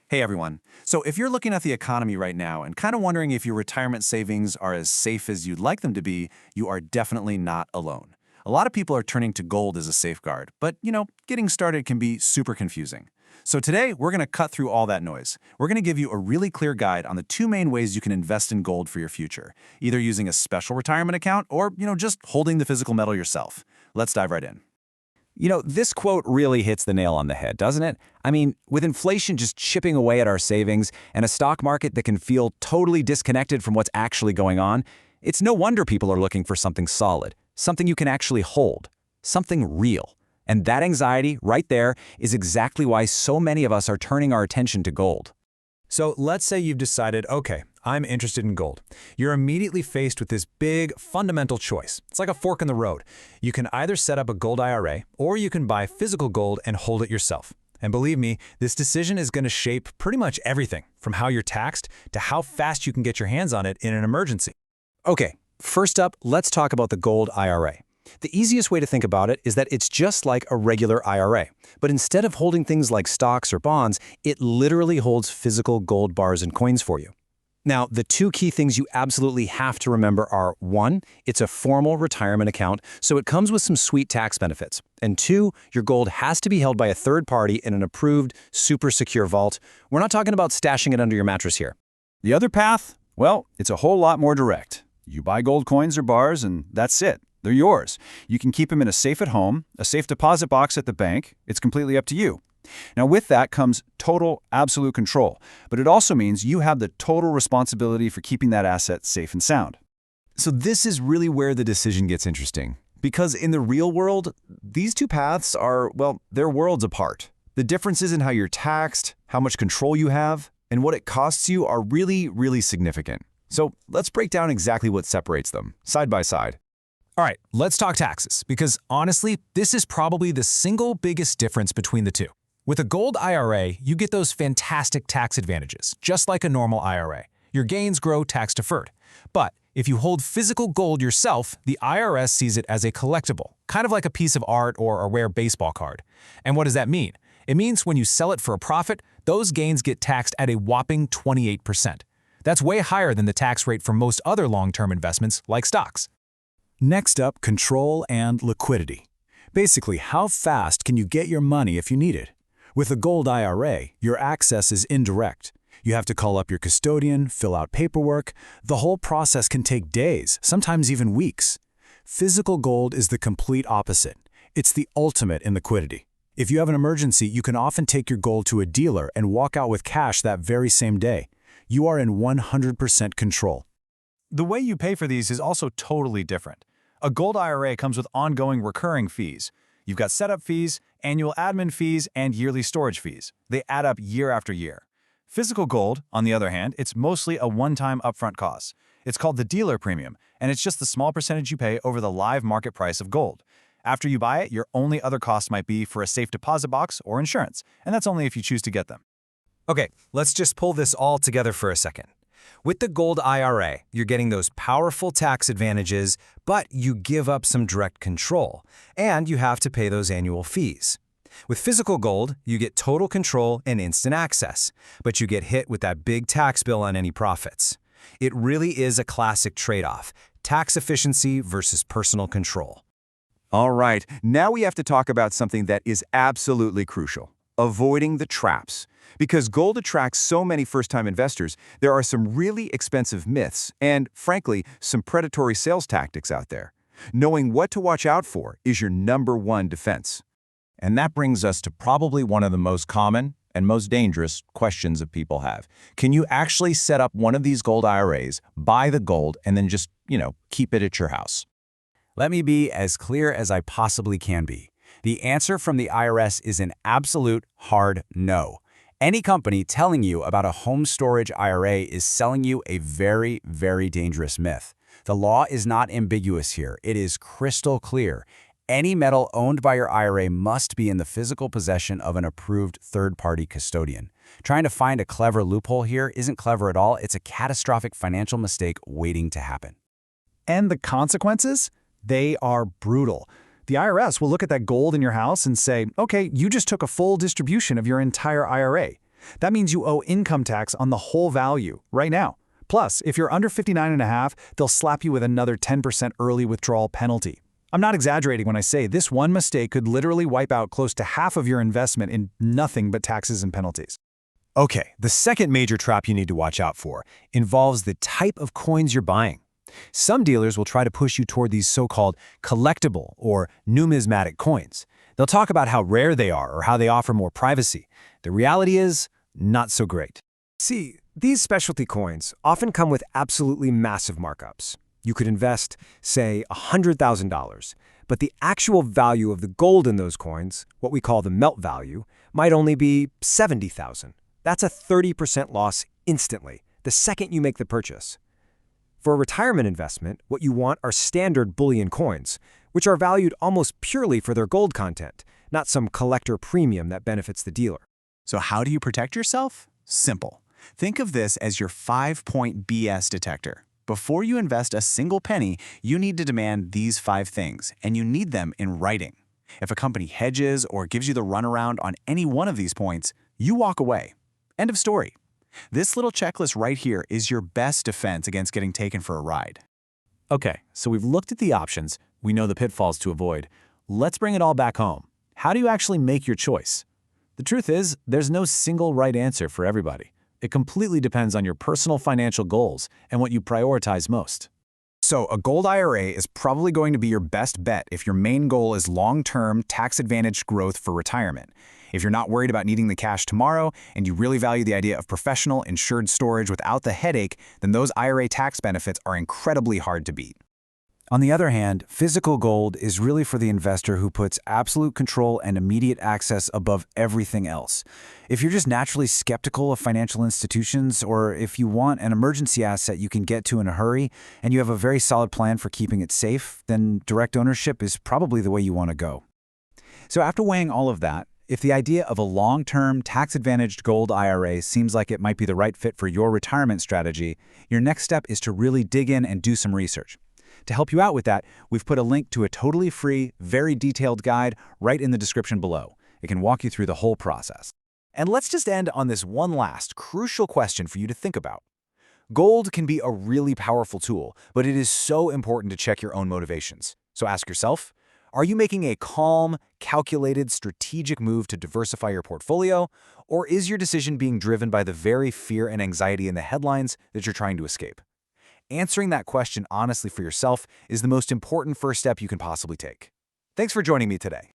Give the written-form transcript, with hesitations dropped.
Hey everyone. So if you're looking at the economy right now and kind of wondering if your retirement savings are as safe as you'd like them to be, you are definitely not alone. A lot of people are turning to gold as a safeguard, but getting started can be super confusing. So today, we're going to cut through all that noise. We're going to give you a really clear guide on the two main ways you can invest in gold for your future, either using a special retirement account or, just holding the physical metal yourself. Let's dive right in. This quote really hits the nail on the head, doesn't it? I mean, with inflation just chipping away at our savings and a stock market that can feel totally disconnected from what's actually going on, it's no wonder people are looking for something solid, something you can actually hold, something real. And that anxiety, right there, is exactly why so many of us are turning our attention to gold. So let's say you've decided, okay, I'm interested in gold. You're immediately faced with this big, fundamental choice. It's like a fork in the road. You can either set up a gold IRA, or you can buy physical gold and hold it yourself. And believe me, this decision is going to shape pretty much everything, from how you're taxed to how fast you can get your hands on it in an emergency. Okay, first up, let's talk about the gold IRA. The easiest way to think about it is that it's just like a regular IRA, but instead of holding things like stocks or bonds, it literally holds physical gold bars and coins for you. Now, the two key things you absolutely have to remember are, one, it's a formal retirement account, so it comes with some sweet tax benefits. And two, your gold has to be held by a third party in an approved, super secure vault. We're not talking about stashing it under your mattress here. The other path? Well, it's a whole lot more direct. You buy gold coins or bars and that's it. They're yours. You can keep them in a safe at home, a safe deposit box at the bank. It's completely up to you. Now, with that comes total, absolute control, but it also means you have the total responsibility for keeping that asset safe and sound. So this is really where the decision gets interesting. Because in the real world, these two paths are, well, they're worlds apart. The differences in how you're taxed, how much control you have, and what it costs you are really, really significant. So let's break down exactly what separates them, side by side. All right, let's talk taxes, because honestly, this is probably the single biggest difference between the two. With a gold IRA, you get those fantastic tax advantages, just like a normal IRA. Your gains grow tax-deferred. But if you hold physical gold yourself, the IRS sees it as a collectible, kind of like a piece of art or a rare baseball card. And what does that mean? It means when you sell it for a profit, those gains get taxed at a whopping 28%. That's way higher than the tax rate for most other long-term investments, like stocks. Next up, control and liquidity. Basically, how fast can you get your money if you need it? With a gold IRA, your access is indirect. You have to call up your custodian, fill out paperwork. The whole process can take days, sometimes even weeks. Physical gold is the complete opposite. It's the ultimate in liquidity. If you have an emergency, you can often take your gold to a dealer and walk out with cash that very same day. You are in 100% control. The way you pay for these is also totally different. A gold IRA comes with ongoing recurring fees. You've got setup fees, annual admin fees, and yearly storage fees. They add up year after year. Physical gold, on the other hand, it's mostly a one-time upfront cost. It's called the dealer premium, and it's just the small percentage you pay over the live market price of gold. After you buy it, your only other cost might be for a safe deposit box or insurance, and that's only if you choose to get them. Okay, let's just pull this all together for a second. With the gold IRA, you're getting those powerful tax advantages, but you give up some direct control, and you have to pay those annual fees. With physical gold, you get total control and instant access, but you get hit with that big tax bill on any profits. It really is a classic trade-off, tax efficiency versus personal control. All right, now we have to talk about something that is absolutely crucial. Avoiding the traps. Because gold attracts so many first-time investors, there are some really expensive myths and, frankly, some predatory sales tactics out there. Knowing what to watch out for is your #1 defense. And that brings us to probably one of the most common and most dangerous questions that people have. Can you actually set up one of these gold IRAs, buy the gold, and then just, keep it at your house? Let me be as clear as I possibly can be. The answer from the IRS is an absolute hard no. Any company telling you about a home storage IRA is selling you a very, very dangerous myth. The law is not ambiguous here. It is crystal clear. Any metal owned by your IRA must be in the physical possession of an approved third-party custodian. Trying to find a clever loophole here isn't clever at all. It's a catastrophic financial mistake waiting to happen. And the consequences? They are brutal. The IRS will look at that gold in your house and say, okay, you just took a full distribution of your entire IRA. That means you owe income tax on the whole value right now. Plus, if you're under 59.5, they'll slap you with another 10% early withdrawal penalty. I'm not exaggerating when I say this one mistake could literally wipe out close to half of your investment in nothing but taxes and penalties. Okay, the second major trap you need to watch out for involves the type of coins you're buying. Some dealers will try to push you toward these so-called collectible or numismatic coins. They'll talk about how rare they are or how they offer more privacy. The reality is, not so great. See, these specialty coins often come with absolutely massive markups. You could invest, say, $100,000, but the actual value of the gold in those coins, what we call the melt value, might only be $70,000. That's a 30% loss instantly, the second you make the purchase. For a retirement investment, what you want are standard bullion coins, which are valued almost purely for their gold content, not some collector premium that benefits the dealer. So how do you protect yourself? Simple. Think of this as your 5-point BS detector. Before you invest a single penny, you need to demand these 5 things, and you need them in writing. If a company hedges or gives you the runaround on any one of these points, you walk away. End of story. This little checklist right here is your best defense against getting taken for a ride. Okay, so we've looked at the options, we know the pitfalls to avoid. Let's bring it all back home. How do you actually make your choice? The truth is, there's no single right answer for everybody. It completely depends on your personal financial goals and what you prioritize most. So a gold IRA is probably going to be your best bet if your main goal is long-term, tax-advantaged growth for retirement. If you're not worried about needing the cash tomorrow and you really value the idea of professional, insured storage without the headache, then those IRA tax benefits are incredibly hard to beat. On the other hand, physical gold is really for the investor who puts absolute control and immediate access above everything else. If you're just naturally skeptical of financial institutions, or if you want an emergency asset you can get to in a hurry, and you have a very solid plan for keeping it safe, then direct ownership is probably the way you want to go. So after weighing all of that, if the idea of a long-term, tax-advantaged gold IRA seems like it might be the right fit for your retirement strategy, your next step is to really dig in and do some research. To help you out with that, we've put a link to a totally free, very detailed guide right in the description below. It can walk you through the whole process. And let's just end on this one last, crucial question for you to think about. Gold can be a really powerful tool, but it is so important to check your own motivations. So ask yourself, are you making a calm, calculated, strategic move to diversify your portfolio, or is your decision being driven by the very fear and anxiety in the headlines that you're trying to escape? Answering that question honestly for yourself is the most important first step you can possibly take. Thanks for joining me today.